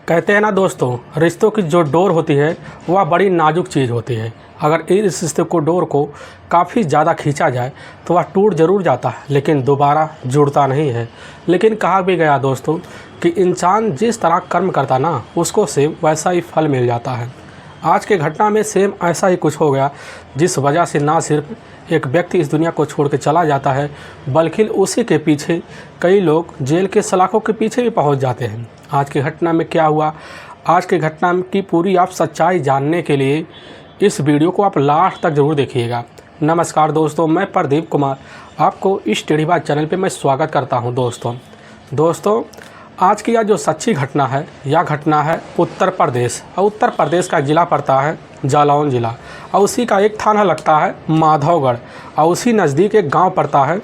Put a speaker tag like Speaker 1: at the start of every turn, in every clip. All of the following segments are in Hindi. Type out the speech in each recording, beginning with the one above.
Speaker 1: कहते हैं ना दोस्तों, रिश्तों की जो डोर होती है वह बड़ी नाजुक चीज़ होती है। अगर इस रिश्ते को डोर को काफ़ी ज़्यादा खींचा जाए तो वह टूट ज़रूर जाता है, लेकिन दोबारा जुड़ता नहीं है। लेकिन कहा भी गया दोस्तों कि इंसान जिस तरह कर्म करता ना, उसको सेम वैसा ही फल मिल जाता है। आज के घटना में सेम ऐसा ही कुछ हो गया, जिस वजह से ना सिर्फ एक व्यक्ति इस दुनिया को छोड़ के चला जाता है, बल्कि उसी के पीछे कई लोग जेल के सलाखों के पीछे भी पहुंच जाते हैं। आज की घटना में क्या हुआ, आज की घटना की पूरी आप सच्चाई जानने के लिए इस वीडियो को आप लास्ट तक ज़रूर देखिएगा। नमस्कार दोस्तों, मैं प्रदीप कुमार आपको इस टेढ़ी बात चैनल पे मैं स्वागत करता हूं। दोस्तों आज की यह जो सच्ची घटना है, यह घटना है उत्तर प्रदेश, और उत्तर प्रदेश का ज़िला पड़ता है जालौन ज़िला, और उसी का एक थाना लगता है माधवगढ़, और उसी नज़दीक एक गांव पड़ता है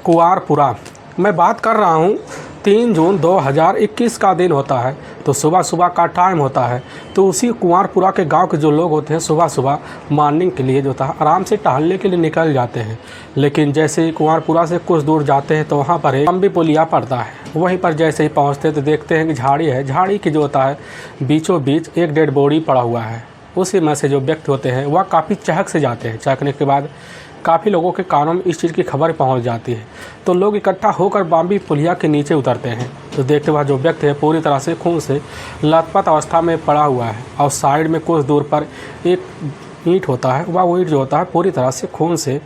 Speaker 1: कुंवारपुरा। मैं बात कर रहा हूं 3 जून 2021 का दिन होता है, तो सुबह सुबह का टाइम होता है। तो उसी कुंवारपुरा के गांव के जो लोग होते हैं सुबह सुबह मॉर्निंग के लिए जो था आराम से टहलने के लिए निकल जाते हैं। लेकिन जैसे ही कुंवारपुरा से कुछ दूर जाते हैं तो वहाँ पर एक लंबी पुलिया पड़ता है। वहीं पर जैसे ही पहुँचते तो देखते हैं कि झाड़ी है, झाड़ी की जो होता है बीचों बीच एक डेड बॉडी पड़ा हुआ है। उसी में से जो व्यक्ति होते हैं वह काफ़ी चहक से जाते हैं। चहकने के बाद काफ़ी लोगों के कानों में इस चीज़ की खबर पहुंच जाती है, तो लोग इकट्ठा होकर बाम्बी पुलिया के नीचे उतरते हैं। तो देखते हुए जो व्यक्ति है पूरी तरह से खून से लथपथ अवस्था में पड़ा हुआ है, और साइड में कुछ दूर पर एक ईंट होता है, वह ईंट जो होता है पूरी तरह से खून से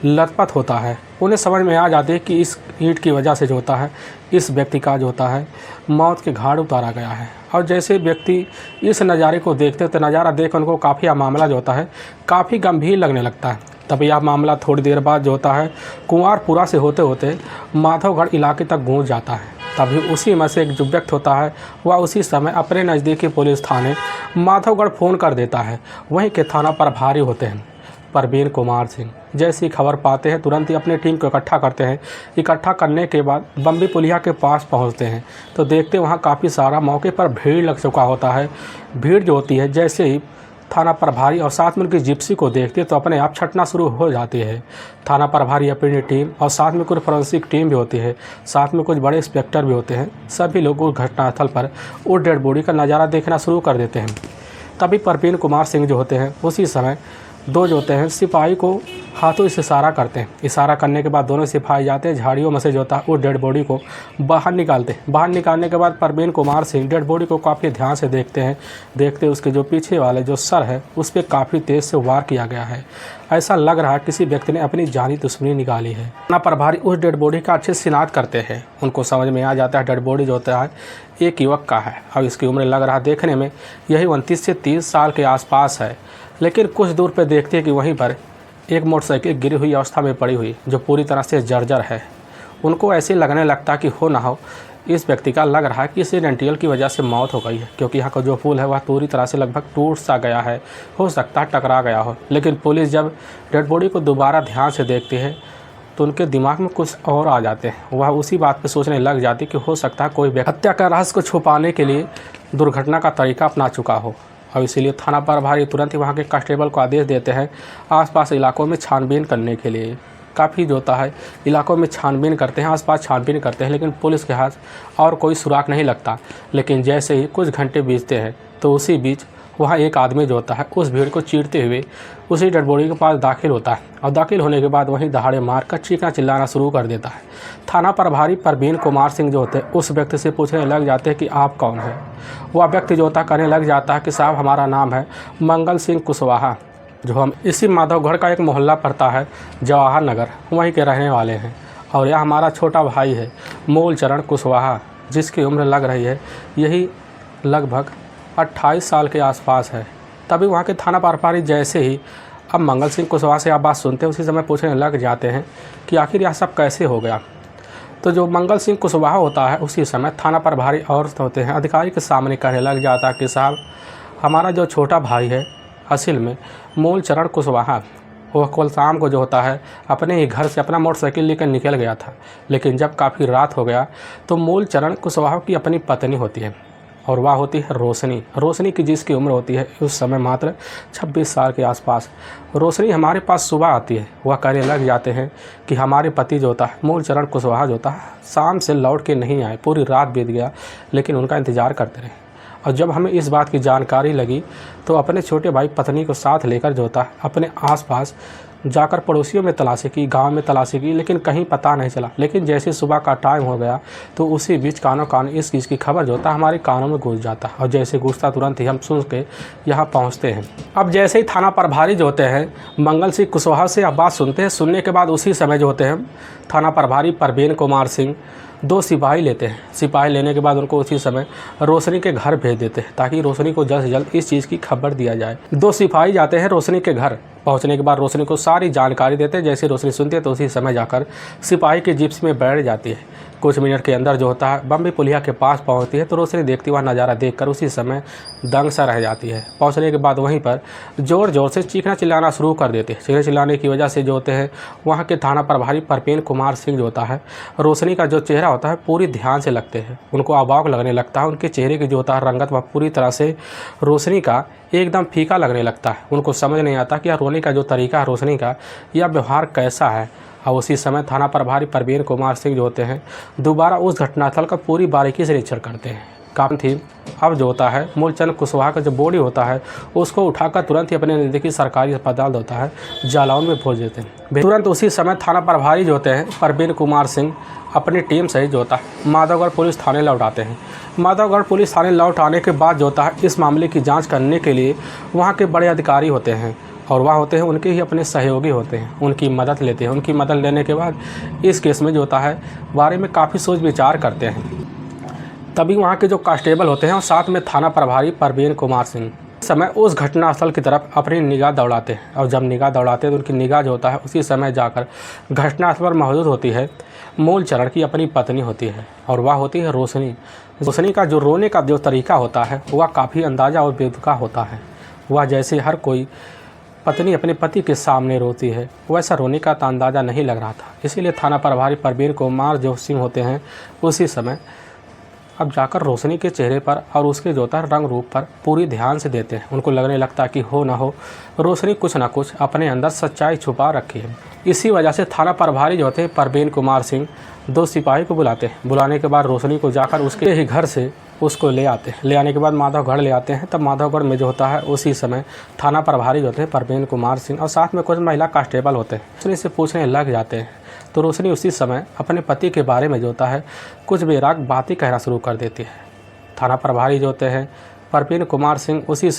Speaker 1: लथपथ होता है। उन्हें समझ में आ जाती है कि इस ईंट की वजह से जो होता है इस व्यक्ति का जो होता है मौत के घाट उतारा गया है। और जैसे व्यक्ति इस नज़ारे को देखते तो नज़ारा देख उनको काफ़ी मामला जो होता है काफ़ी गंभीर लगने लगता है। तभी यह मामला थोड़ी देर बाद जो होता है कुंवारपुरा से होते होते माधवगढ़ इलाके तक गूंज जाता है। तभी उसी में से एक जो व्यक्ति होता है वह उसी समय अपने नज़दीकी पुलिस थाने माधवगढ़ फ़ोन कर देता है। वहीं के थाना प्रभारी होते हैं प्रवीण कुमार सिंह। जैसी खबर पाते हैं तुरंत ही अपनी टीम को इकट्ठा करते हैं। इकट्ठा करने के बाद बम्बी पुलिया के पास पहुंचते हैं तो देखते वहां काफ़ी सारा मौके पर भीड़ लग चुका होता है। भीड़ जो होती है जैसे ही थाना प्रभारी और साथ में उनकी जिप्सी को देखते हैं तो अपने आप छटना शुरू हो जाती है। थाना प्रभारी अपनी टीम और साथ में कुछ फोरेंसिक टीम भी होती है, साथ में कुछ बड़े इंस्पेक्टर भी होते हैं। सभी लोग उस घटनास्थल पर उस डेड बॉडी का नज़ारा देखना शुरू कर देते हैं। तभी प्रवीण कुमार सिंह जो होते हैं उसी समय दो जो होते हैं सिपाही को हाथों से इशारा करते हैं। इशारा करने के बाद दोनों सिपाही जाते हैं, झाड़ियों में से जो होता है वो डेड बॉडी को बाहर निकालते हैं। बाहर निकालने के बाद प्रवीण कुमार सिंह डेड बॉडी को काफ़ी ध्यान से देखते हैं। देखते उसके जो पीछे वाले जो सर है उस पर काफ़ी तेज़ से वार किया गया है। ऐसा लग रहा है किसी व्यक्ति ने अपनी जानी दुश्मनी निकाली है। थाना प्रभारी उस डेड बॉडी का अच्छे से शिनाख्त करते हैं। उनको समझ में आ जाता है डेड बॉडी जो होता है एक युवक का है, और इसकी उम्र लग रहा है देखने में यही 29 से 30 साल के आसपास है। लेकिन कुछ दूर पर देखते हैं कि वहीं पर एक मोटरसाइकिल गिरी हुई अवस्था में पड़ी हुई जो पूरी तरह से जर्जर है। उनको ऐसे लगने लगता कि हो ना हो इस व्यक्ति का लग रहा है कि एक्सीडेंटल की वजह से मौत हो गई है, क्योंकि यहाँ का जो पुल है वह पूरी तरह से लगभग टूट सा गया है, हो सकता है टकरा गया हो। लेकिन पुलिस जब डेड बॉडी को दोबारा ध्यान से देखती है तो उनके दिमाग में कुछ और आ जाते हैं। वह उसी बात पे सोचने लग जाती कि हो सकता है कोई व्यक्ति हत्या का रहस्य को छुपाने के लिए दुर्घटना का तरीका अपना चुका हो। और इसीलिए थाना प्रभारी तुरंत ही वहाँ के कांस्टेबल को आदेश देते हैं आसपास इलाकों में छानबीन करने के लिए। काफ़ी जो होता है इलाकों में छानबीन करते हैं, आसपास छानबीन करते हैं, लेकिन पुलिस के हाथ और कोई सुराग नहीं लगता। लेकिन जैसे ही कुछ घंटे बीतते हैं तो उसी बीच वहाँ एक आदमी जो होता है उस भीड़ को चीरते हुए उसी डेड बॉडी के पास दाखिल होता है, और दाखिल होने के बाद वहीं दहाड़े मार कर चीखना चिल्लाना शुरू कर देता है। थाना प्रभारी प्रवीण कुमार सिंह जो होते हैं उस व्यक्ति से पूछने लग जाते हैं कि आप कौन हैं। वह व्यक्ति जो होता है कहने लग जाता है कि साहब हमारा नाम है मंगल सिंह कुशवाहा, जो हम इसी माधवगढ़ का एक मोहल्ला पड़ता है जवाहर नगर, वहीं के रहने वाले हैं। और यह हमारा छोटा भाई है मूलचरण कुशवाहा, जिसकी उम्र लग रही है यही लगभग 28 साल के आसपास है। तभी वहाँ के थाना प्रभारी जैसे ही अब मंगल सिंह कुशवाहा से आप बात सुनते हैं उसी समय पूछने लग जाते हैं कि आखिर यह सब कैसे हो गया। तो जो मंगल सिंह कुशवाहा होता है उसी समय थाना प्रभारी और होते हैं अधिकारी के सामने कहने लग जाता है कि साहब हमारा जो छोटा भाई है असल में मूलचरण कुशवाहा, वह कल शाम को जो होता है अपने ही घर से अपना मोटरसाइकिल लेकर निकल गया था। लेकिन जब काफ़ी रात हो गया तो मूलचरण कुशवाहा की अपनी पत्नी होती है, और वह होती है रोशनी की, जिसकी उम्र होती है उस समय मात्र 26 साल के आसपास। रोशनी हमारे पास सुबह आती है। वह कहने लग जाते हैं कि हमारे पति जो होता है मूलचरण कुशवाहा जो होता है शाम से लौट के नहीं आए, पूरी रात बीत गया लेकिन उनका इंतज़ार करते रहे। और जब हमें इस बात की जानकारी लगी तो अपने छोटे भाई पत्नी को साथ लेकर जो था अपने आसपास जाकर पड़ोसियों में तलाशी की, गांव में तलाशी की, लेकिन कहीं पता नहीं चला। लेकिन जैसे सुबह का टाइम हो गया तो उसी बीच कानों कान इस चीज़ की खबर जो था हमारे कानों में गूंज जाता, और जैसे गूंजता तुरंत ही हम सुन के यहाँ पहुँचते हैं। अब जैसे ही थाना प्रभारी जो होते हैं मंगल सिंह कुशवाहा से अब बात सुनते हैं। सुनने के बाद उसी समय जो होते हैं थाना प्रभारी परवीन कुमार सिंह 2 सिपाही लेते हैं। सिपाही लेने के बाद उनको उसी समय रोशनी के घर भेज देते हैं ताकि रोशनी को जल्द से जल्द इस चीज़ की खबर दिया जाए। 2 सिपाही जाते हैं रोशनी के घर। पहुंचने के बाद रोशनी को सारी जानकारी देते हैं। जैसे रोशनी सुनती है तो उसी समय जाकर सिपाही के जिप्सी में बैठ जाती है। कुछ मिनट के अंदर जो होता है बम्बई पुलिया के पास पहुंचती है तो रोशनी देखती हुआ नज़ारा देखकर उसी समय दंग सा रह जाती है। पहुंचने के बाद वहीं पर ज़ोर ज़ोर से चीखना चिल्लाना शुरू कर देते हैं। चीखने चिल्लाने की वजह से जो होते हैं वहाँ के थाना प्रभारी परवीन कुमार सिंह जो होता है रोशनी का जो चेहरा होता है पूरी ध्यान से लगते हैं। उनको अवाक लगने लगता है। उनके चेहरे की जो होता है रंगत वह पूरी तरह से रोशनी का एकदम फीका लगने लगता है। उनको समझ नहीं आता कि यह रोने का जो तरीका है रोशनी का, यह व्यवहार कैसा है। और उसी समय थाना प्रभारी परवीन कुमार सिंह जो होते हैं दोबारा उस घटनास्थल का पूरी बारीकी से निरीक्षण करते हैं। काम थी अब जो होता है मूलचंद कुशवाहा का जो बॉडी होता है उसको उठाकर तुरंत ही अपने नज़दीकी सरकारी अस्पताल होता है जालौन में भेज देते हैं। तुरंत उसी समय थाना प्रभारी जो होते हैं परवीन कुमार सिंह अपनी टीम सहित जो होता है माधवगढ़ पुलिस थाने लौट आते हैं। माधवगढ़ पुलिस थाने लौट आने के बाद जो होता है इस मामले की जांच करने के लिए वहाँ के बड़े अधिकारी होते हैं और वह होते हैं उनके ही अपने सहयोगी होते हैं, उनकी मदद लेते हैं। उनकी मदद लेने के बाद इस केस में जो होता है बारे में काफ़ी सोच विचार करते हैं। तभी वहाँ के जो कांस्टेबल होते हैं और साथ में थाना प्रभारी परवीन कुमार सिंह समय उस घटनास्थल की तरफ अपनी निगाह दौड़ाते हैं। और जब निगाह दौड़ाते हैं तो उनकी निगाह जो होता है उसी समय जाकर घटनास्थल पर मौजूद होती है मूलचरण की अपनी पत्नी होती है और वह होती है रोशनी। रोशनी का जो रोने का जो तरीका होता है वह काफ़ी अंदाज़ा और बेतुका होता है। वह जैसे हर कोई पत्नी अपने पति के सामने रोती है वैसा रोने का अंदाज़ा नहीं लग रहा था। इसीलिए थाना प्रभारी परवीन कुमार जो सिंह होते हैं उसी समय अब जाकर रोशनी के चेहरे पर और उसके जो होता है रंग रूप पर पूरी ध्यान से देते हैं। उनको लगने लगता कि हो ना हो रोशनी कुछ ना कुछ अपने अंदर सच्चाई छुपा रखी है। इसी वजह से थाना प्रभारी जो होते हैं परवीन कुमार सिंह 2 सिपाही को बुलाते हैं। बुलाने के बाद रोशनी को जाकर उसके ही घर से उसको ले आते हैं। ले आने के बाद माधवगढ़ ले आते हैं। तब माधवगढ़ में जो होता है उसी समय थाना प्रभारी जो होते हैं परवीन कुमार सिंह और साथ में कुछ महिला कांस्टेबल होते हैं रोशनी से पूछने लग जाते हैं। तो रोशनी उसी समय अपने पति के बारे में जो होता है कुछ बेराग बातें कहना शुरू कर देती है। थाना प्रभारी जो होते हैं परवीन कुमार सिंह उसी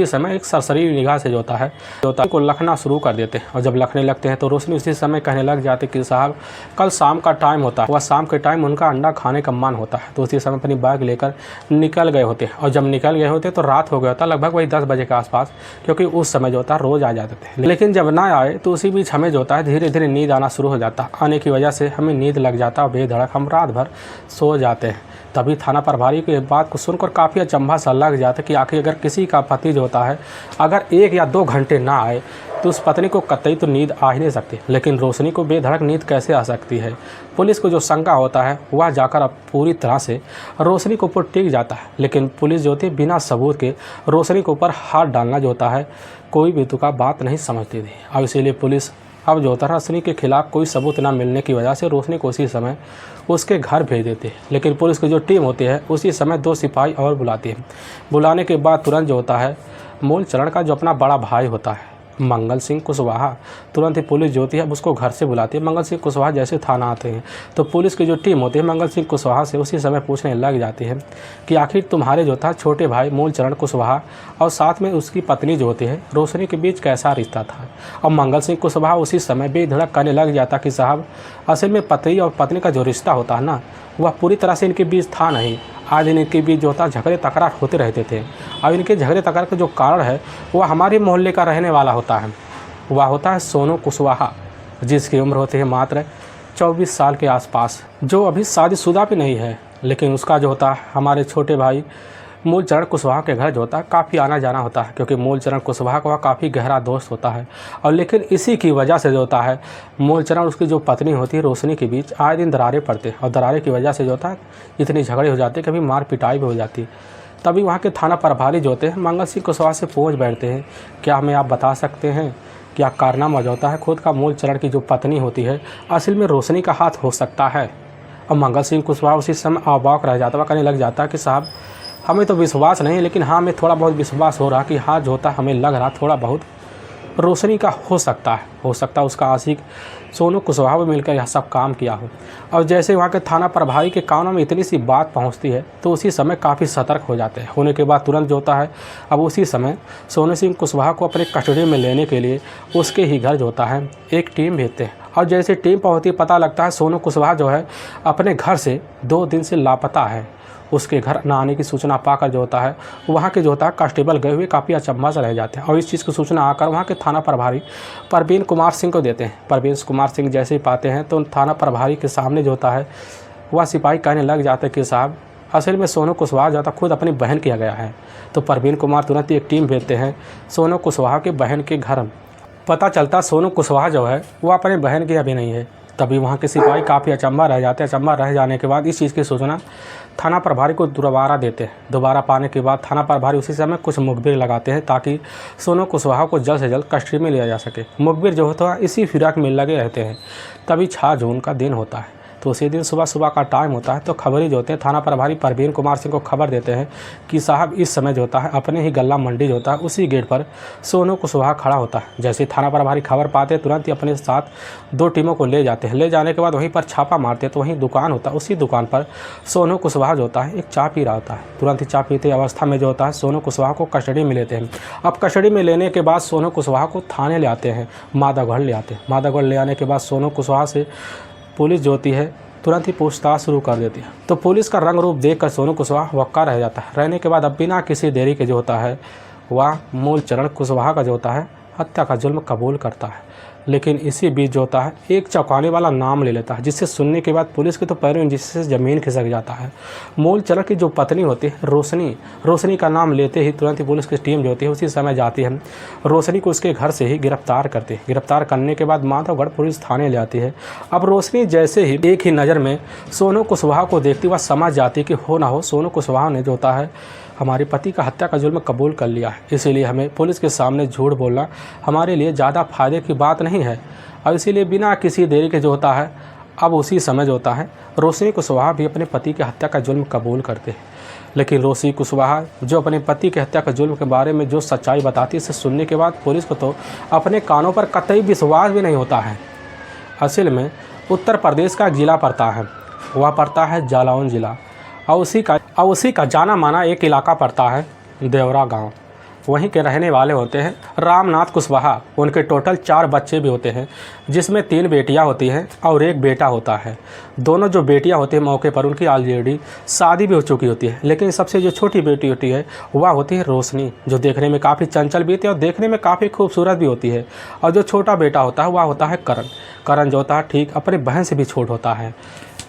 Speaker 1: समय एक सरसरी निगाह से जो होता है को लखना शुरू कर देते हैं। और जब लखने लगते हैं तो रोशनी उसी समय कहने लग जाती कि साहब कल शाम का टाइम होता है, वह शाम के टाइम उनका अंडा खाने का मन होता है। तो उसी समय अपनी बैग लेकर निकल गए होते हैं। और जब निकल गए होते तो रात हो गया होता लगभग वही 10 बजे के आसपास, क्योंकि उस समय जो होता है रोज़ आ जाते थे। लेकिन जब ना आए तो उसी बीच हमें जो होता है धीरे धीरे नींद आना शुरू हो जाता। आने की वजह से हमें नींद लग जाता और बेधड़क हम रात भर सो जाते हैं। तभी थाना प्रभारी की बात को सुनकर काफ़ी अचंभा सा लग जाता कि आखिर अगर किसी का पति जो होता है अगर 1 या 2 घंटे ना आए तो उस पत्नी को कतई तो नींद आ ही नहीं सकती, लेकिन रोशनी को बेधड़क नींद कैसे आ सकती है। पुलिस को जो शंका होता है वह जाकर अब पूरी तरह से रोशनी के ऊपर टिक जाता है। लेकिन पुलिस जो होती है बिना सबूत के रोशनी के ऊपर हाथ डालना जो होता है कोई बेतुका बात नहीं समझती थी। अब इसीलिए पुलिस अब जो होता है रोशनी के खिलाफ कोई सबूत ना मिलने की वजह से रोशनी को उसी समय उसके घर भेज देते हैं। लेकिन पुलिस की जो टीम होती है उसी समय 2 सिपाही और बुलाती है। बुलाने के बाद तुरंत जो होता है मूलचरण का जो अपना बड़ा भाई होता है मंगल सिंह कुशवाहा, तुरंत ही पुलिस जो होती है उसको घर से बुलाती है। मंगल सिंह कुशवाहा जैसे थाना आते हैं तो पुलिस की जो टीम होती है मंगल सिंह कुशवाहा से उसी समय पूछने लग जाती है कि आखिर तुम्हारे जो था छोटे भाई मूलचरण कुशवाहा और साथ में उसकी पत्नी जो होती है रोशनी के बीच कैसा रिश्ता था। और मंगल सिंह कुशवाहा उसी समय बेधड़क कहने लग जाता कि साहब असल में पति और पत्नी का जो रिश्ता होता है ना वह पूरी तरह से इनके बीच था नहीं। आज इनके बीच जो होता झगड़े तकरार होते रहते थे। और इनके झगड़े तकरार का जो कारण है वह हमारे मोहल्ले का रहने वाला होता है। वह होता है सोनू कुशवाहा, जिसकी उम्र होती है मात्र 24 साल के आसपास, जो अभी शादीशुदा भी नहीं है। लेकिन उसका जो होता है हमारे छोटे भाई मूलचरण कुशवाहा के घर जो होता है काफ़ी आना जाना होता है, क्योंकि मूलचरण कुशवाहा का काफ़ी गहरा दोस्त होता है। और लेकिन इसी की वजह से जो होता है मूलचरण उसकी जो पत्नी होती है रोशनी के बीच आए दिन दरारें पड़ते हैं। और दरारे की वजह से जो होता है इतनी झगड़े हो जाते हैं, कभी मार पिटाई भी हो जाती है। तभी वहाँ के थाना प्रभारी जो होते हैं मंगल सिंह कुशवाहा से पूछ बैठते हैं, क्या हमें आप बता सकते हैं क्या कारनामा जो होता है खुद का मूलचरण की जो पत्नी होती है असल में रोशनी का हाथ हो सकता है। और मंगल सिंह कुशवाहा उसी समय अवाक रह जाता, वह कहने लग जाता कि साहब हमें तो विश्वास नहीं, लेकिन हाँ हमें थोड़ा बहुत विश्वास हो रहा कि हाँ जो होता हमें लग रहा थोड़ा बहुत रोशनी का हो सकता है उसका आशिक सोनू कुशवाहा भी मिलकर यह सब काम किया हो। और जैसे वहाँ के थाना प्रभारी के कानों में इतनी सी बात पहुँचती है तो उसी समय काफ़ी सतर्क हो जाते हैं। होने के बाद तुरंत जो होता है अब उसी समय सोनू सिंह कुशवाहा को अपने कस्टडी में लेने के लिए उसके ही घर जो होता है एक टीम भेजते हैं। और जैसे टीम पहुँचती पता लगता है सोनू कुशवाहा जो है अपने घर से 2 दिन से लापता है। उसके घर न आने की सूचना पाकर जो होता है वहाँ के जो होता है कांस्टेबल गए हुए काफ़ी अचंभा से रह जाते हैं और इस चीज़ की सूचना आकर वहाँ के थाना प्रभारी परवीन कुमार सिंह को देते हैं। परवीन कुमार सिंह जैसे ही पाते हैं तो थाना प्रभारी के सामने जो होता है वह सिपाही कहने लग जाते हैं कि साहब असल में सोनू कुशवाहा जो था खुद अपनी बहन किया गया है। तो परवीन कुमार तुरंत एक टीम भेजते हैं सोनू कुशवाहा के बहन के घर। पता चलता सोनू कुशवाहा जो है वो अपने बहन की अभी नहीं है। तभी वहाँ के सिपाही काफ़ी अचंभा रह जाते हैं। अचंभा रह जाने के बाद इस चीज़ की सूचना थाना प्रभारी को दोबारा देते हैं। दोबारा पाने के बाद थाना प्रभारी उसी समय कुछ मुखबिर लगाते हैं ताकि सोनू कुशवाहा को जल्द से जल्द कस्टडी में लिया जा सके। मुखबिर जो होता है इसी फिराक में लगे रहते हैं। तभी 6 जून का दिन होता है तो उसी दिन सुबह का टाइम होता है तो खबरी जो होते हैं थाना प्रभारी परवीन कुमार सिंह को खबर देते हैं कि साहब इस समय जो होता है अपने ही गल्ला मंडी जो होता है उसी गेट पर सोनू कुशवाहा खड़ा होता है। जैसे थाना प्रभारी खबर पाते तुरंत ही अपने साथ 2 टीमों को ले जाते हैं। ले जाने के बाद वहीं पर छापा मारते हैं तो वहीं दुकान होता है। उसी दुकान पर सोनू कुशवाहा जो होता है एक चाय पी रहा होता है। तुरंत ही चाय पीते अवस्था में जो होता है सोनू कुशवाहा को कस्टडी में लेते हैं। अब कस्टडी में लेने के बाद सोनू कुशवाहा को थाने ले आते हैं, माधवगढ़ ले आते हैं। माधवगढ़ ले आने के बाद सोनू कुशवाहा से पुलिस जो होती है तुरंत ही पूछताछ शुरू कर देती है। तो पुलिस का रंग रूप देखकर सोनू कुशवाहा वक्का रह जाता है। रहने के बाद अब बिना किसी देरी के जो होता है वह मूलचरण कुशवाहा का जो होता है हत्या का जुल्म कबूल करता है। लेकिन इसी बीच जो होता है एक चौंकाने वाला नाम ले लेता है जिससे सुनने के बाद पुलिस के तो पैरों जिससे ज़मीन खिसक जाता है। मूलचरण की जो पत्नी होती है रोशनी का नाम लेते ही तुरंत ही पुलिस की टीम जो होती है उसी समय जाती है। रोशनी को उसके घर से ही गिरफ्तार करती है। गिरफ्तार करने के बाद माधवगढ़ पुलिस थाने ले आती है। अब रोशनी जैसे ही एक ही नज़र में सोनू कुशवाहा को देखती वह समझ जाती कि हो ना हो सोनू कुशवाहा ने जो होता है हमारे पति का हत्या का जुल्म कबूल कर लिया है। इसीलिए हमें पुलिस के सामने झूठ बोलना हमारे लिए ज़्यादा फ़ायदे की बात नहीं है। और इसीलिए बिना किसी देरी के जो होता है अब उसी समय जो होता है रोशनी कुशवाहा भी अपने पति की हत्या का जुल्म कबूल करते हैं। लेकिन रोशनी कुशवाहा जो अपने पति की हत्या का जुल्म के बारे में जो सच्चाई बताती है इसे सुनने के बाद पुलिस को तो अपने कानों पर कतई विश्वास भी नहीं होता है। असल में उत्तर प्रदेश का एक ज़िला पड़ता है, वह पड़ता है जालौन ज़िला। और उसी का जाना माना एक इलाका पड़ता है देवरा गांव। वहीं के रहने वाले होते हैं रामनाथ कुशवाहा। उनके टोटल 4 बच्चे भी होते हैं जिसमें 3 बेटियां होती हैं और 1 बेटा होता है। दोनों जो बेटियां होती हैं मौके पर उनकी ऑलरेडी शादी भी हो चुकी होती है। लेकिन सबसे जो छोटी बेटी होती है वह होती है रोशनी, जो देखने में काफ़ी चंचल भी होती है और देखने में काफ़ी खूबसूरत भी होती है। और जो छोटा बेटा होता है वह होता है करण जो होता है ठीक अपने बहन से भी छोट होता है।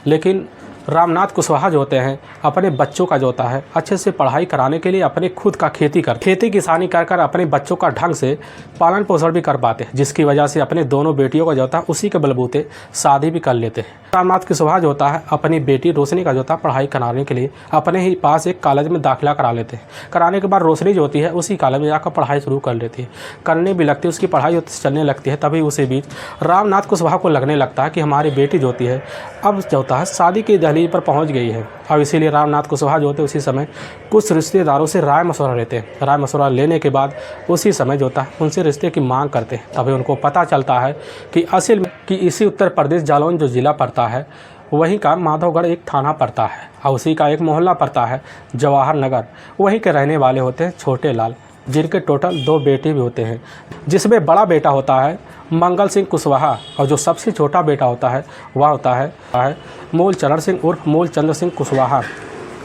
Speaker 1: लेकिन रामनाथ कुशवाहा जो होते हैं अपने बच्चों का जो होता है अच्छे से पढ़ाई कराने के लिए अपने खुद का खेती किसानी कर अपने बच्चों का ढंग से पालन पोषण भी कर पाते हैं, जिसकी वजह से अपने दोनों बेटियों का जो होता है उसी के बलबूते शादी भी कर लेते हैं। रामनाथ कुशवाहा जो होता है अपनी बेटी रोशनी का जो होता है पढ़ाई कराने के लिए अपने ही पास एक कॉलेज में दाखिला करा लेते हैं। कराने के बाद रोशनी जो होती है उसी कॉलेज में जाकर पढ़ाई शुरू कर लेती है, करने भी लगती है, उसकी पढ़ाई चलने लगती है। तभी उसी बीच रामनाथ कुशवाहा को लगने लगता है कि हमारी बेटी जो होती है अब जो होता है शादी की दहलीज पर पहुंच गई है। और इसीलिए रामनाथ कुशवाहा जो होते हैं उसी समय कुछ रिश्तेदारों से राय मशवरा लेते हैं। राय मशवरा लेने के बाद उसी समय जो होता है उनसे रिश्ते की मांग करते हैं। तभी उनको पता चलता है कि असल में कि इसी उत्तर प्रदेश जालौन जो ज़िला पड़ता है वहीं का माधवगढ़ एक थाना पड़ता है और उसी का एक मोहल्ला पड़ता है जवाहर नगर। वहीं के रहने वाले होते हैं छोटे लाल, जिनके टोटल 2 बेटे भी होते हैं, जिसमें बड़ा बेटा होता है मंगल सिंह कुशवाहा और जो सबसे छोटा बेटा होता है वह होता है मूलचरण सिंह उर्फ मूलचंद्र सिंह कुशवाहा,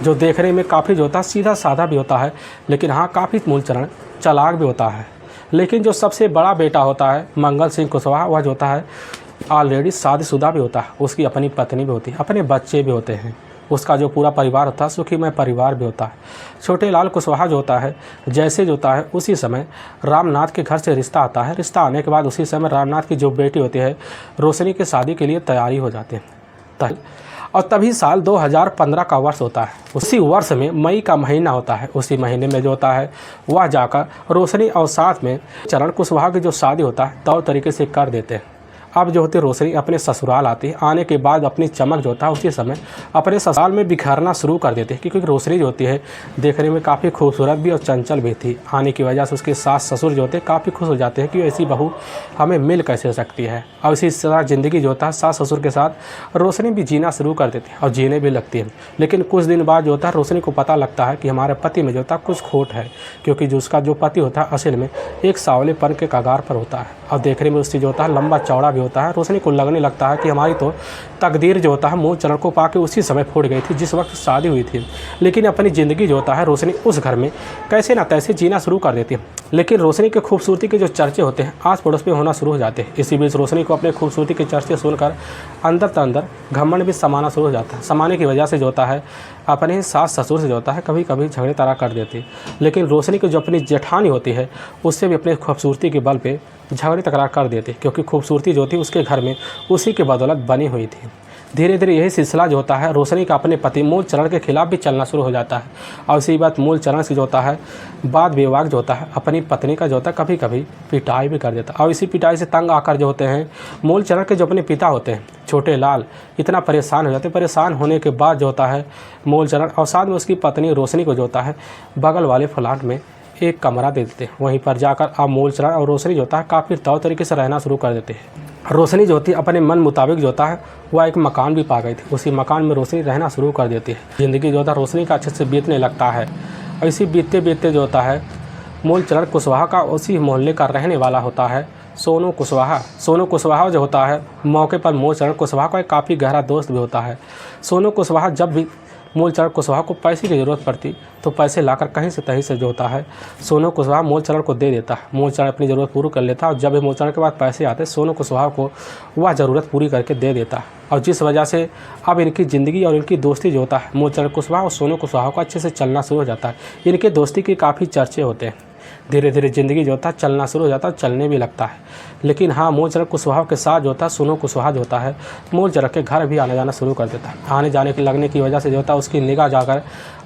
Speaker 1: जो देखने में काफ़ी जो होता है सीधा साधा भी होता है, लेकिन हाँ काफ़ी मूलचरण चालाक भी होता है। लेकिन जो सबसे बड़ा बेटा होता है मंगल सिंह कुशवाहा वह जो होता है ऑलरेडी शादीशुदा भी होता है, उसकी अपनी पत्नी भी होती है, अपने बच्चे भी होते हैं, उसका जो पूरा परिवार होता है सुखीमय परिवार भी होता है। छोटे लाल कुशवाहा जो होता है जैसे जो होता है उसी समय रामनाथ के घर से रिश्ता आता है। रिश्ता आने के बाद उसी समय रामनाथ की जो बेटी होती है रोशनी की शादी के लिए तैयारी हो जाती है। और तभी साल 2015 का वर्ष होता है। उसी वर्ष में मई का महीना होता है। उसी महीने में जो होता है वह जाकर रोशनी और साथ में चरण कुशवाहा की जो शादी होता है तौर तरीके से कर देते हैं। अब जो होती है रोशनी अपने ससुराल आती है, आने के बाद अपनी चमक जो होता है उसी समय अपने ससुराल में बिखरना शुरू कर देती है, क्योंकि रोशनी जो होती है देखने में काफ़ी खूबसूरत भी और चंचल भी थी। आने की वजह से उसके सास ससुर जो होते हैं काफ़ी खुश हो जाते हैं कि ऐसी बहू हमें मिल कैसे सकती है। और इसी तरह ज़िंदगी जो होता है सास ससुर के साथ रोशनी भी जीना शुरू कर देती है और जीने भी लगती है। लेकिन कुछ दिन बाद जो होता है रोशनी को पता लगता है कि हमारे पति में जो होता है कुछ खोट है, क्योंकि जो उसका जो पति होता है असल में एक सांवलेपन के कगार पर होता है और देखने में उससे जो होता है लंबा चौड़ा भी होता है। रोशनी को लगने लगता है कि हमारी तो तकदीर जो होता है मूल चरण को पाके उसी समय फूट गई थी जिस वक्त शादी हुई थी। लेकिन अपनी ज़िंदगी जो होता है रोशनी उस घर में कैसे ना तैसे जीना शुरू कर देती है। लेकिन रोशनी के खूबसूरती के जो चर्चे होते हैं आस पड़ोस में होना शुरू हो जाते हैं। इसी बीच रोशनी को अपने खूबसूरती के चर्चे सुनकर अंदर घमंड भी समाना शुरू हो जाता है। समाने की वजह से जो होता है अपने सास ससुर से जो होता है कभी कभी झगड़े तरा कर देती है। लेकिन रोशनी की जो अपनी जेठानी होती है उससे भी अपने खूबसूरती के बल पे झगड़े तकरार कर देती, क्योंकि खूबसूरती जो थी उसके घर में उसी की बदौलत बनी हुई थी। धीरे धीरे यही सिलसिला जो होता है रोशनी का अपने पति मूल चरण के खिलाफ भी चलना शुरू हो जाता है। और इसी बात मूल चरण से जो होता है वाद विवाद जो होता है अपनी पत्नी का जो होता है कभी कभी पिटाई भी कर देता है। और इसी पिटाई से तंग आकर जो होते हैं मूल चरण के जो अपने पिता होते हैं छोटे लाल इतना परेशान हो जाते हैं। परेशान होने के बाद जो होता है मूल चरण और साथ में उसकी पत्नी रोशनी को जो होता है बगल वाले फ्लैट में एक कमरा दे देते हैं। वहीं पर जाकर अब मूल चरण और रोशनी जो होता है काफ़ी तौर तरीके से रहना शुरू कर देते हैं। रोशनी जो होती है अपने मन मुताबिक जो होता है वह एक मकान भी पा गई थी। उसी मकान में रोशनी रहना शुरू कर देती है। ज़िंदगी जो होता है रोशनी का अच्छे से बीतने लगता है। और इसी बीतते बीतते जो होता है मूल चरण कुशवाहा का उसी मोहल्ले का रहने वाला होता है सोनू कुशवाहा। सोनू कुशवाहा जो होता है मौके पर मूल चरण कुशवाहा का एक काफ़ी गहरा दोस्त भी होता है। सोनू कुशवाहा जब भी मूल चरण कुशवाहा को पैसे की ज़रूरत पड़ती तो पैसे लाकर कहीं से तहीं से जो होता है सोनू कुशवाहा मूल चरण को दे देता है। मूल चरण अपनी ज़रूरत पूरी कर लेता है और जब भी मूल चरण के बाद पैसे आते सोनू कुशवाहा को वह ज़रूरत पूरी करके दे देता है। और जिस वजह से अब इनकी ज़िंदगी और इनकी दोस्ती जो होता है मूल चरण कुशवाहा और सोनू कुशवाहा को अच्छे से चलना शुरू हो जाता है। इनके दोस्ती के काफ़ी चर्चे होते हैं। धीरे धीरे ज़िंदगी जो होता है चलना शुरू हो जाता है, चलने भी लगता है। लेकिन हाँ मूल चरण कुशवाहा के साथ जो होता है सोनू कुशवाहा जो होता है मूल चरण के घर भी आने जाना शुरू कर देता है। आने जाने के लगने की वजह से जो होता है उसकी निगाह जाकर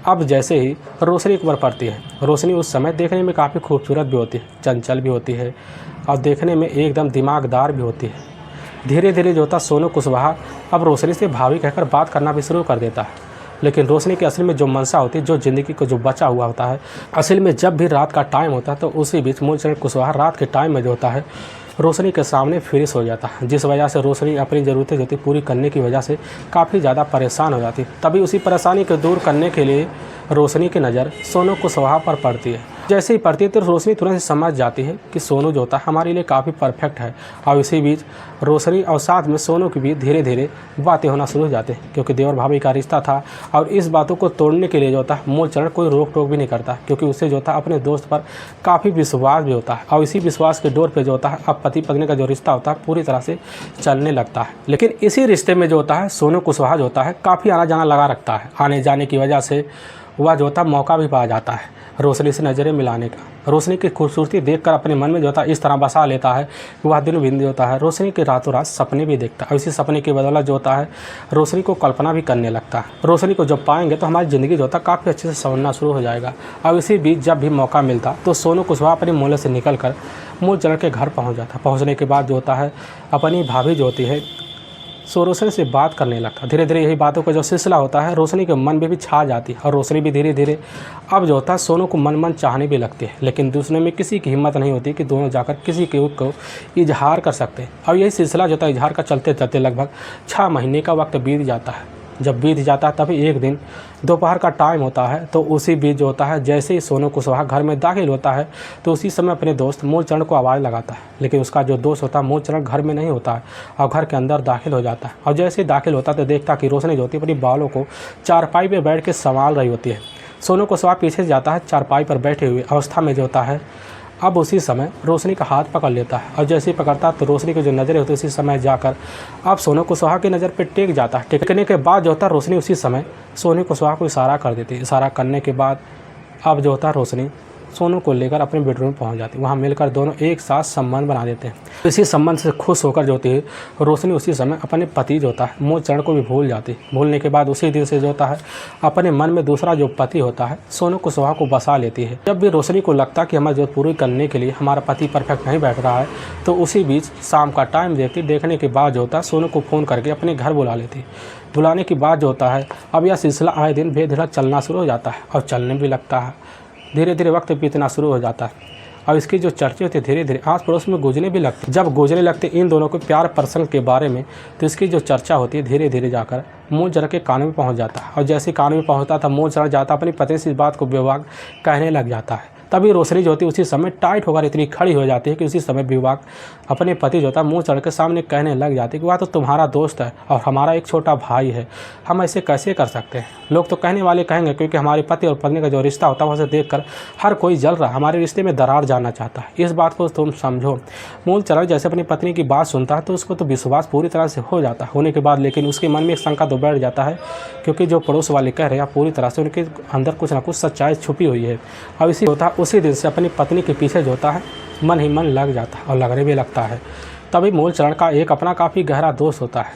Speaker 1: अब जैसे ही रोशनी के ऊपर पड़ती है। रोशनी उस समय देखने में काफ़ी खूबसूरत भी होती है, चंचल भी होती है और देखने में एकदम दिमागदार भी होती है। धीरे धीरे जो होता है सोनू कुशवाहा अब रोशनी से भाभी कहकर बात करना भी शुरू कर देता है। लेकिन रोशनी की असल में जो मनसा होती है जो ज़िंदगी को जो बचा हुआ होता है असल में जब भी रात का टाइम होता है तो उसी बीच मूल चरण कुशवाहा रात के टाइम में जो होता है रोशनी के सामने फिनिश हो जाता है। जिस वजह से रोशनी अपनी ज़रूरतें जो होती पूरी करने की वजह से काफ़ी ज़्यादा परेशान हो जाती है। तभी उसी परेशानी को दूर करने के लिए रोशनी की नज़र सोनू कुशवाहा पर पड़ती है। जैसे ही पड़ती है तो रोशनी तुरंत समझ जाती है कि सोनू जो होता है हमारे लिए काफ़ी परफेक्ट है। और इसी बीच रोशनी और साथ में सोनू की भी धीरे धीरे बातें होना शुरू हो जाते हैं, क्योंकि देवर भाभी का रिश्ता था। और इस बातों को तोड़ने के लिए जो होता है मूल चरण कोई रोक टोक भी नहीं करता, क्योंकि उससे जो होता है अपने दोस्त पर काफ़ी विश्वास भी होता है। और इसी विश्वास के डोर पर जो होता है अब पति पत्नी का जो रिश्ता होता है पूरी तरह से चलने लगता है। लेकिन इसी रिश्ते में जो होता है सोनू कुशवाहा जो होता है काफ़ी आना जाना लगा रखता है। आने जाने की वजह से वह जो होता है मौका भी पा जाता है रोशनी से नज़रें मिलाने का। रोशनी की खूबसूरती देखकर अपने मन में जो होता है इस तरह बसा लेता है कि वह दिन दिन जो होता है रोशनी के रातों रात सपने भी देखता है। और इसी सपने की बदौलत जो होता है रोशनी को कल्पना भी करने लगता है। रोशनी को जब पाएंगे तो हमारी ज़िंदगी जो होता है काफ़ी अच्छे से संवरना शुरू हो जाएगा। और इसी बीच जब भी मौका मिलता तो सोनू कुशवाहा अपने मोहल्ले से निकल कर मूल चरण के घर पहुँच जाता। पहुँचने के बाद जो होता है अपनी भाभी जो होती है रोशनी से बात करने लगता। धीरे धीरे यही बातों का जो सिलसिला होता है रोशनी के मन में भी छा जाती है। और रोशनी भी धीरे धीरे अब जो होता है सोनू को मन चाहने भी लगती है। लेकिन दूसरे में किसी की हिम्मत नहीं होती कि दोनों जाकर किसी के को इजहार कर सकते हैं। और यही सिलसिला जो होता है इजहार का चलते चलते लगभग 6 महीने का वक्त बीत जाता है। जब बीत जाता है तभी एक दिन दोपहर का टाइम होता है तो उसी बीच जो होता है जैसे ही सोनू कुशवाहा घर में दाखिल होता है तो उसी समय अपने दोस्त मूल चरण को आवाज़ लगाता है। लेकिन उसका जो दोस्त होता है मूल चरण घर में नहीं होता है और घर के अंदर दाखिल हो जाता है। और जैसे ही दाखिल होता है तो देखता कि रोशनी जो होती है अपनी बालों को चारपाई पर बैठ के संभाल रही होती है। सोनू कुशवाहा पीछे से जाता है चारपाई पर बैठे हुए अवस्था में जो होता है अब उसी समय रोशनी का हाथ पकड़ लेता है। और जैसे ही पकड़ता है तो रोशनी की जो नज़रें होती है उसी समय जाकर अब सोनू कुशवाहा की नज़र पे टेक जाता है। टेकने के बाद जो होता है रोशनी उसी समय सोनू कुशवाहा को इशारा कर देती है। इशारा करने के बाद अब जो होता है रोशनी सोनू को लेकर अपने बेडरूम में पहुंच जाती है। वहां मिलकर दोनों एक साथ संबंध बना देते हैं। इसी संबंध से खुश होकर जो होती है रोशनी उसी समय अपने पति जो होता है मूलचरण को भी भूल जाती है। भूलने के बाद उसी दिन से जो होता है अपने मन में दूसरा जो पति होता है सोनू कुशवाहा को बसा लेती है। जब भी रोशनी को लगता है कि हमारी जरूरत पूरी करने के लिए हमारा पति परफेक्ट नहीं बैठ रहा है तो उसी बीच शाम का टाइम देखने के बाद जो होता है सोनू को फ़ोन करके अपने घर बुला लेती है। बुलाने के बाद जो होता है अब यह सिलसिला आए दिन बेधड़क चलना शुरू हो जाता है और चलने भी लगता है। धीरे धीरे वक्त बीतना शुरू हो जाता है और इसकी जो चर्चे होती है धीरे धीरे आस पड़ोस में गूंजने भी लगती है। जब गूंजने लगते इन दोनों के प्यार प्रसंग के बारे में तो इसकी जो चर्चा होती है धीरे धीरे जाकर मूलचरण के कानों में पहुंच जाता है। और जैसे कानों में पहुंचता था मूलचरण जाता अपनी पत्नी से इस बात को बेबाक कहने लग जाता है। तभी रोशनी जो होती है उसी समय टाइट होकर इतनी खड़ी हो जाती है कि उसी समय विवाह अपने पति जो होता है मूलचरण के सामने कहने लग जाती है कि वह तो तुम्हारा दोस्त है और हमारा एक छोटा भाई है, हम ऐसे कैसे कर सकते हैं। लोग तो कहने वाले कहेंगे क्योंकि हमारे पति और पत्नी का जो रिश्ता होता है उसे देखकर हर कोई जल रहा है, हमारे रिश्ते में दरार जाना चाहता है। इस बात को तुम समझो। मूलचरण जैसे अपनी पत्नी की बात सुनता है तो उसको तो विश्वास पूरी तरह से हो जाता है। होने के बाद लेकिन उसके मन में एक शंका तो बैठ जाता है क्योंकि जो पड़ोस वाले कह रहे हैं पूरी तरह से उनके अंदर कुछ ना कुछ सच्चाई छुपी हुई है। अब इसी होता है उसी दिन से अपनी पत्नी के पीछे जो होता है मन ही मन लग जाता है और लगने भी लगता है। तभी मूलचरण का एक अपना काफ़ी गहरा दोस्त होता है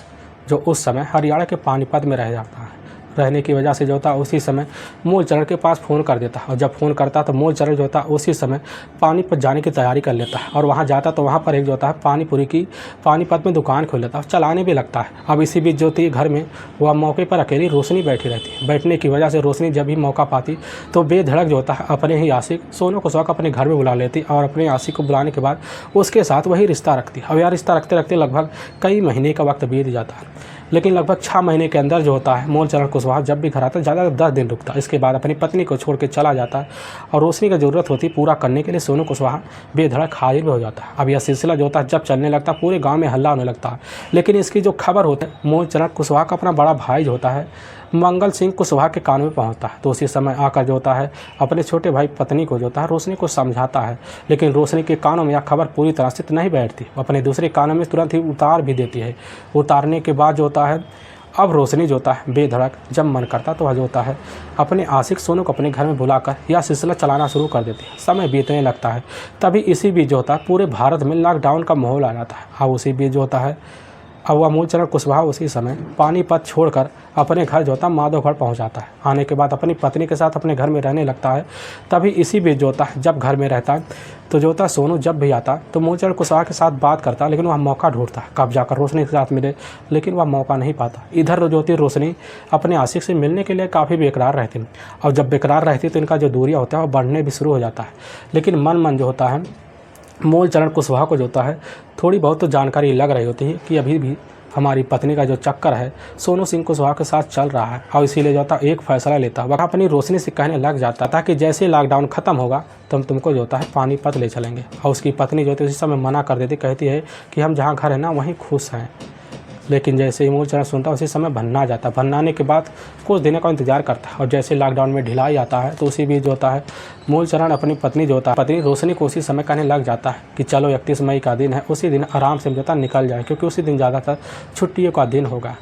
Speaker 1: जो उस समय हरियाणा के पानीपत में रह जाता है। रहने की वजह से जो होता है उसी समय मूलचरण के पास फ़ोन कर देता है और जब फ़ोन करता है तो मूलचरण जो होता है उसी समय पानीपत जाने की तैयारी कर लेता है और वहाँ जाता तो वहाँ पर एक जो होता है पानीपुरी की पानीपत में दुकान खोल लेता है और चलाने भी लगता है। अब इसी बीच जो थी घर में वह मौके पर अकेली रोशनी बैठी रहती है। बैठने की वजह से रोशनी जब भी मौका पाती तो बेधड़क जो होता है अपने ही आशिक सोनू कुशवाहा अपने घर में बुला लेती और अपने आशिक को बुलाने के बाद उसके साथ वही रिश्ता रखती। अब यह रिश्ता रखते रखते लगभग कई महीने का वक्त बीत जाता है। लेकिन लगभग 6 महीने के अंदर जो होता है मूलचरण कुशवाहा जब भी घर आता है ज़्यादा 10 दिन रुकता है। इसके बाद अपनी पत्नी को छोड़ के चला जाता है और रोशनी की ज़रूरत होती पूरा करने के लिए सोनू कुशवाहा बेधड़क हाजिर भी हो जाता है। अब यह सिलसिला जो होता है जब चलने लगता है पूरे गांव में हल्ला होने लगता है। लेकिन इसकी जो खबर होती है मूलचरण कुशवाहा का अपना बड़ा भाई जो होता है मंगल सिंह कुशवाहा के कानों में पहुंचता है तो उसी समय आकर जो होता है अपने छोटे भाई पत्नी को जो होता है रोशनी को समझाता है। लेकिन रोशनी के कानों में यह खबर पूरी तरह से नहीं बैठती, अपने दूसरे कानों में तुरंत ही उतार भी देती है। उतारने के बाद जो होता है अब रोशनी जो होता है बेधड़क जब मन करता तो वह जो होता है अपने आशिक सोनू को अपने घर में बुलाकर यह सिलसिला चलाना शुरू कर देती है। समय बीतने लगता है। तभी इसी बीच जो होता है पूरे भारत में लॉकडाउन का माहौल आ जाता है। अब उसी बीच जो होता है अब वह मूलचरण कुशवाहा उसी समय पानीपत छोड़कर अपने घर जो होता है माधोगढ़ पहुंच जाता है। आने के बाद अपनी पत्नी के साथ अपने घर में रहने लगता है। तभी इसी बीच जो होता है जब घर में रहता है तो जो होता है सोनू जब भी आता तो मूलचरण कुशवाहा के साथ बात करता है लेकिन वह मौका ढूंढता है कब जाकर रोशनी के साथ मिले, लेकिन वह मौका नहीं पाता। इधर जो होती है रोशनी अपने आशिक से मिलने के लिए काफ़ी बेकरार रहती है और जब बेकरार रहती तो इनका जो दूरियाँ होता है वह बढ़ने भी शुरू हो जाता है। लेकिन मन जो होता है मूलचरण कुशवाहा को जो होता है थोड़ी बहुत तो जानकारी लग रही होती है कि अभी भी हमारी पत्नी का जो चक्कर है सोनू सिंह कुशवाहा के साथ चल रहा है और इसीलिए जो होता है एक फैसला लेता है। वह अपनी रोशनी से कहने लग जाता था कि जैसे लॉकडाउन ख़त्म होगा तो हम तुमको जो होता है पानीपत ले चलेंगे। और उसकी पत्नी जो होती है उसी समय मना कर देती, कहती है कि हम जहाँ घर है ना वहीं खुश हैं। लेकिन जैसे ही मूलचरण सुनता उसी समय भन्ना जाता है। भन्नाने के बाद कुछ दिनों का इंतजार करता है और जैसे लॉकडाउन में ढिलाई आता है तो उसी बीच जो होता है मूलचरण अपनी पत्नी जो होता है पत्नी रोशनी को उसी समय कहने लग जाता है कि चलो 31 मई का दिन है, उसी दिन आराम से जोता निकल जाए क्योंकि उसी दिन ज़्यादातर छुट्टियों का दिन होगा।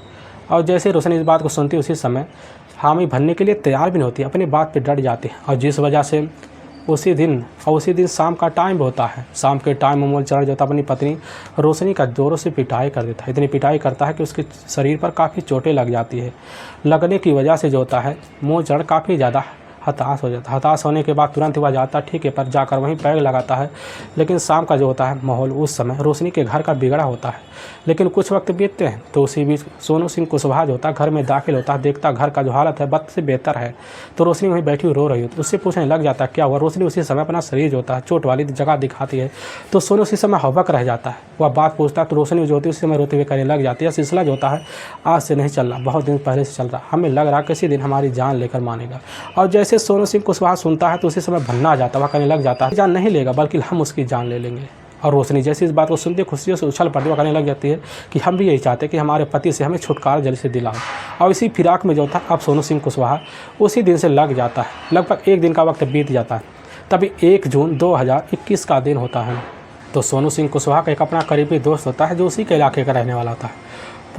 Speaker 1: और जैसे रोशनी इस बात को सुनती उसी समय हामी भरने के लिए तैयार भी नहीं होती, अपनी बात पर डट जाती है। और जिस वजह से उसी दिन शाम का टाइम होता है। शाम के टाइम में मूलचरण जो होता है अपनी पत्नी रोशनी का जोरों से पिटाई कर देता है। इतनी पिटाई करता है कि उसके शरीर पर काफ़ी चोटें लग जाती है। लगने की वजह से जो होता है मूलचरण काफ़ी ज़्यादा हताश हो जाता है। हताश होने के बाद तुरंत वह जाता है ठीक है पर जाकर वहीं पैग लगाता है। लेकिन शाम का जो होता है माहौल उस समय रोशनी के घर का बिगड़ा होता है। लेकिन कुछ वक्त बीतते हैं तो उसी बीच सोनू सिंह कुशवाहा जो होता है घर में दाखिल होता है, देखता घर का जो हालत है बद से बेहतर है। तो रोशनी वहीं बैठी हुई रो रही होती है, उससे पूछने लग जाता है क्या हुआ। रोशनी उसी समय अपना शरीर जो होता है चोट वाली जगह दिखाती है तो सोनू उसी समय हवक रह जाता है। वह बात पूछता है तो रोशनी जो होती है उसी समय रोते हुए कहने लग जाती है सिलसिला जो होता है आज से नहीं चल रहा, बहुत दिन पहले से चल रहा, हमें लग रहा किसी दिन हमारी जान लेकर मानेगा। और जैसे सोनू सिंह कुशवाहा सुनता है तो उसी समय भन्ना आ जाता है। वह कहने लग जाता है जान नहीं लेगा बल्कि हम उसकी जान ले लेंगे। और रोशनी जैसे इस बात को सुनते खुशियों से उछल पड़ती, वह कहने लग जाती है कि हम भी यही चाहते हैं कि हमारे पति से हमें छुटकारा जल्दी से दिलाओ। और इसी फिराक में जो था अब सोनू सिंह कुशवाहा उसी दिन से लग जाता है। लगभग एक दिन का वक्त बीत जाता है। तभी 1 जून 2021 का दिन होता है। तो सोनू सिंह कुशवाहा का एक अपना करीबी दोस्त होता है जो उसी के इलाके का रहने वाला था।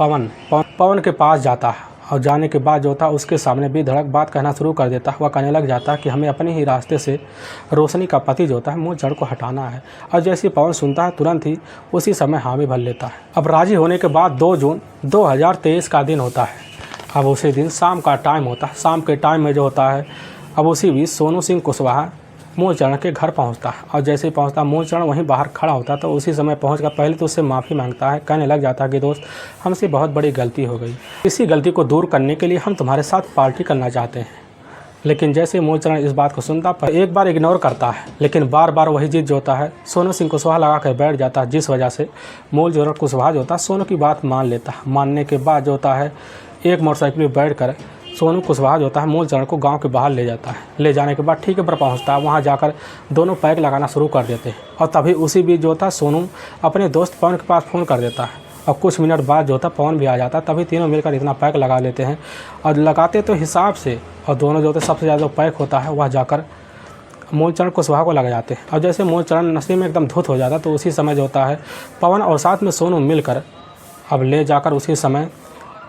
Speaker 1: पवन के पास जाता है और जाने के बाद जो था उसके सामने बेधड़क बात कहना शुरू कर देता है। वह कहने लग जाता है कि हमें अपने ही रास्ते से रोशनी का पति जो होता है मूलचंद को हटाना है। और जैसे पवन सुनता है तुरंत ही उसी समय हामी भर लेता है। अब राजी होने के बाद 2 जून 2023 का दिन होता है। अब उसी दिन शाम का टाइम होता है। शाम के टाइम में जो होता है अब उसी बीच सोनू सिंह कुशवाहा मूलचंद के घर पहुंचता है। और जैसे ही पहुंचता मूलचंद वहीं बाहर खड़ा होता है। तो उसी समय पहुंचकर पहले तो उससे माफ़ी मांगता है। कहने लग जाता है कि दोस्त हमसे बहुत बड़ी गलती हो गई, इसी गलती को दूर करने के लिए हम तुम्हारे साथ पार्टी करना चाहते हैं। लेकिन जैसे मूलचंद इस बात को सुनता है एक बार इग्नोर करता है, लेकिन बार बार वही जिद जो होता है सोनू सिंह कुशवाहा लगा कर बैठ जाता है, जिस वजह से मूलचंद कुशवाहा जो होता है सोनू की बात मान लेता है। मानने के बाद जो होता है एक मोटरसाइकिल पर बैठ कर सोनू कुशवाहा जो होता है मूलचंद को गांव के बाहर ले जाता है। ले जाने के बाद ठीक पर पहुंचता है। वहां जाकर दोनों पैक लगाना शुरू कर देते हैं। और तभी उसी बीच जो होता है सोनू अपने दोस्त पवन के पास फ़ोन कर देता है। और कुछ मिनट बाद जो होता है पवन भी आ जाता है। तभी तीनों मिलकर इतना पैक लगा लेते हैं और लगाते तो हिसाब से, और दोनों जो होते सबसे ज़्यादा पैक होता है वह जाकर मूलचंद कुशवाहा को लग जाते हैं। और जैसे मूलचंद नशे में एकदम धुत हो जाता है तो उसी समय जो होता है पवन और साथ में सोनू मिलकर अब ले जाकर उसी समय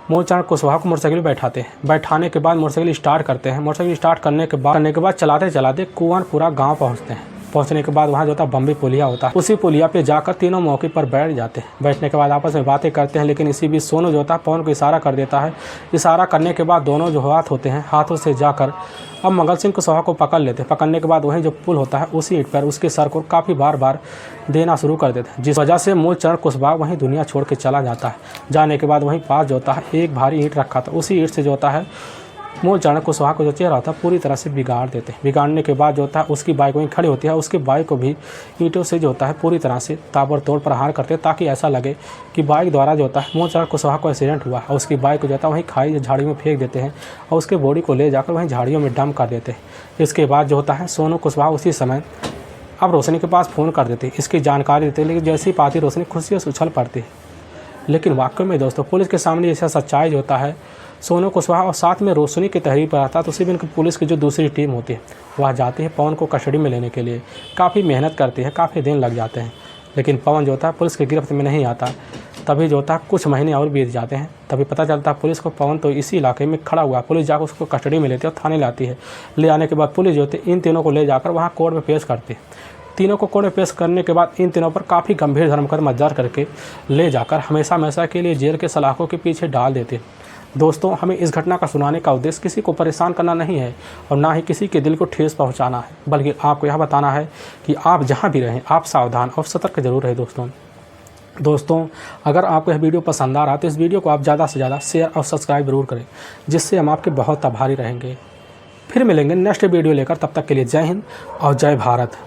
Speaker 1: मूलचंद कुशवाहा को मोटरसाइकिल बैठाते हैं। बैठाने के बाद मोटरसाइकिल स्टार्ट करते हैं। मोटरसाइकिल स्टार्ट करने के बाद चलाते चलाते कुआनपुरा गांव पहुंचते हैं। पहुंचने के बाद वहां जो होता है बम्बी पुलिया होता है। उसी पुलिया पे जाकर तीनों मौके पर बैठ जाते हैं। बैठने के बाद आपस में बातें करते हैं। लेकिन इसी बीच सोनू जो होता है पवन को इशारा कर देता है। इशारा करने के बाद दोनों जो हाथ होते हैं हाथों से जाकर अब मंगल सिंह कुशवाहा को पकड़ लेते हैं। पकड़ने के बाद वहीं जो पुल होता है उसी ईंट पर उसके सर को काफ़ी बार देना शुरू कर देते हैं, जिस वजह से मूलचंद कुशवाहा वहीं दुनिया छोड़ के चला जाता है। जाने के बाद वहीं पास जो होता है एक भारी ईंट रखा था। उसी ईंट से जो होता है मूलचंद कुशवाहा को जो चेहरा होता है पूरी तरह से बिगाड़ देते हैं। बिगाड़ने के बाद जो होता है उसकी बाइक वहीं खड़ी होती है। उसकी बाइक को भी ईंटों से जो होता है पूरी तरह से ताबड़तोड़ प्रहार करते हैं, ताकि ऐसा लगे कि बाइक द्वारा जो होता है मूलचंद कुशवाहा को एक्सीडेंट हुआ। और उसकी बाइक को जो होता है वहीं खाई झाड़ियों में फेंक देते हैं और उसके बॉडी को ले जाकर वहीं झाड़ियों में डंप कर देते हैं। इसके बाद जो होता है सोनू कुशवाहा उसी समय अब रोशनी के पास फ़ोन कर देते हैं, इसकी जानकारी देते हैं। लेकिन जैसी पाती रोशनी खुशियों से उछल पड़ती है। लेकिन वाकई में दोस्तों पुलिस के सामने ऐसा सच्चाई जो होता है सोनू कुशवाहा और साथ में रोशनी की तहरीर पर आता है। तो उसी दिन पुलिस की जो दूसरी टीम होती है वह जाती है पवन को कस्टडी में लेने के लिए। काफ़ी मेहनत करती है, काफ़ी दिन लग जाते हैं, लेकिन पवन जो होता है पुलिस की गिरफ्त में नहीं आता। तभी जो होता है कुछ महीने और बीत जाते हैं। तभी पता चलता है पुलिस को पवन तो इसी इलाके में खड़ा हुआ है। पुलिस जाकर उसको कस्टडी में लेती है और थाने लाती है। ले आने के बाद पुलिस जो होती है इन तीनों को ले जाकर वहाँ कोर्ट में पेश करती है। तीनों को कोर्ट में पेश करने के बाद इन तीनों पर काफ़ी गंभीर धर्मकर्म दर्ज करके ले जाकर हमेशा के लिए जेल के सलाखों के पीछे डाल देते हैं। दोस्तों हमें इस घटना का सुनाने का उद्देश्य किसी को परेशान करना नहीं है और ना ही किसी के दिल को ठेस पहुंचाना है, बल्कि आपको यह बताना है कि आप जहां भी रहें आप सावधान और सतर्क जरूर रहें। दोस्तों अगर आपको यह वीडियो पसंद आ रहा है तो इस वीडियो को आप ज़्यादा से ज़्यादा शेयर और सब्सक्राइब जरूर करें, जिससे हम आपके बहुत आभारी रहेंगे। फिर मिलेंगे नेक्स्ट वीडियो लेकर, तब तक के लिए जय हिंद और जय भारत।